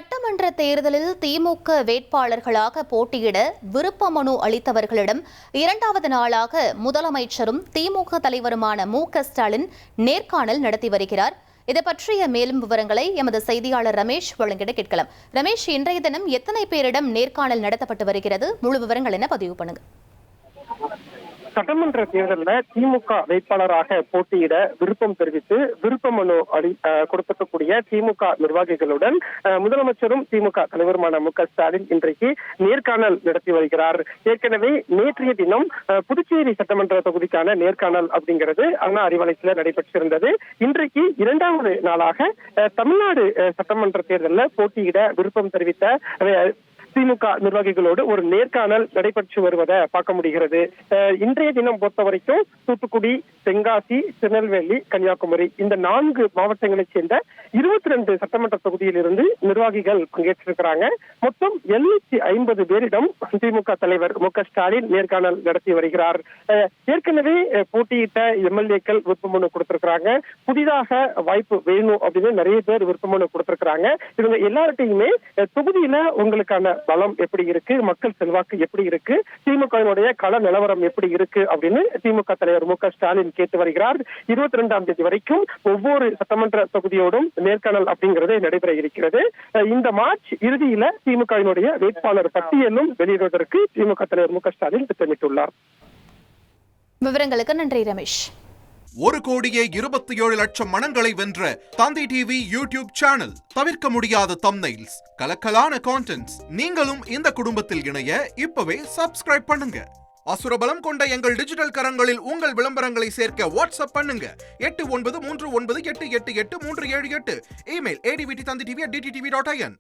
சட்டமன்ற தேர்தலில் திமுக வேட்பாளர்களாக போட்டியிட விருப்ப மனு அளித்தவர்களிடம் இரண்டாவது நாளாக முதலமைச்சரும் திமுக தலைவருமான மு.க.ஸ்டாலின் நேர்காணல் நடத்தி வருகிறார். இது பற்றிய மேலும் விவரங்களை எமது செய்தியாளர் ரமேஷ் வழங்கிட கேட்கலாம். ரமேஷ், இன்றைய தினம் எத்தனை பேரிடம் நேர்காணல் நடத்தப்பட்டு வருகிறது? முழு விவரங்கள் என்ன பதிவு பண்ணுங்க. சட்டமன்ற தேர்தலில் திமுக வேட்பாளராக போட்டியிட விருப்பம் தெரிவித்து விருப்ப மனு கொடுத்திருக்கக்கூடிய திமுக நிர்வாகிகளுடன் முதலமைச்சரும் திமுக தலைவருமான மு.க.ஸ்டாலின் இன்றைக்கு நேர்காணல் நடத்தி வருகிறார். ஏற்கனவே நேற்றைய தினம் புதுச்சேரி சட்டமன்ற தொகுதிக்கான நேர்காணல் அப்படிங்கிறது அண்ணா அறிவாலயத்தில் நடைபெற்றிருந்தது. இன்றைக்கு இரண்டாவது நாளாக தமிழ்நாடு சட்டமன்ற தேர்தலில் போட்டியிட விருப்பம் தெரிவித்த திமுக நிர்வாகிகளோடு ஒரு நேர்காணல் நடைபெற்று வருவதை பார்க்க முடிகிறது. இன்றைய தினம் பொறுத்த வரைக்கும் தூத்துக்குடி, தென்காசி, திருநெல்வேலி, கன்னியாகுமரி இந்த 4 மாவட்டங்களைச் சேர்ந்த 22 சட்டமன்ற தொகுதியிலிருந்து நிர்வாகிகள் பங்கேற்றிருக்கிறாங்க. மொத்தம் 750 பேரிடம் திமுக தலைவர் மு.க.ஸ்டாலின் நேர்காணல் நடத்தி வருகிறார். ஏற்கனவே போட்டியிட்ட எம்எல்ஏக்கள் விருப்ப மனு கொடுத்திருக்கிறாங்க. புதிதாக வாய்ப்பு வேணும் அப்படின்னு நிறைய பேர் விருப்ப மனு கொடுத்திருக்கிறாங்க. இவங்க எல்லார்ட்டையுமே தொகுதியில உங்களுக்கான பலம் எப்படி இருக்கு, மக்கள் செல்வாக்கு எப்படி இருக்கு, திமுகவினுடைய கள நிலவரம் எப்படி இருக்கு அப்படின்னு திமுக தலைவர் மு.க.ஸ்டாலின் கேட்டு வருகிறார். 22ஆம் தேதி வரைக்கும் ஒவ்வொரு சட்டமன்ற தொகுதியோடும் நேர்காணல் அப்படிங்கிறது நடைபெற இருக்கிறது. இந்த மார்ச் இறுதியில திமுகவினுடைய வேட்பாளர் பட்டியலும் வெளியிடுவதற்கு திமுக தலைவர் மு.க.ஸ்டாலின் திட்டமிட்டுள்ளார். விவரங்களுக்கு நன்றி ரமேஷ். 1,27,00,000 மனங்களை வென்ற தந்தி டிவி யூடியூப் சேனல். தவிர்க்க முடியாத தம்ப்நெயில்ஸ், கலக்கலான கான்டென்ட்ஸ். நீங்களும் இந்த குடும்பத்தில் இணைய இப்பவே சப்ஸ்கிரைப் பண்ணுங்க. அசுரபலம் கொண்ட எங்கள் டிஜிட்டல் கரங்களில் உங்கள் விளம்பரங்களை சேர்க்க வாட்ஸ்அப் பண்ணுங்க. 8939888838. Email advtthanditv@dttv.in.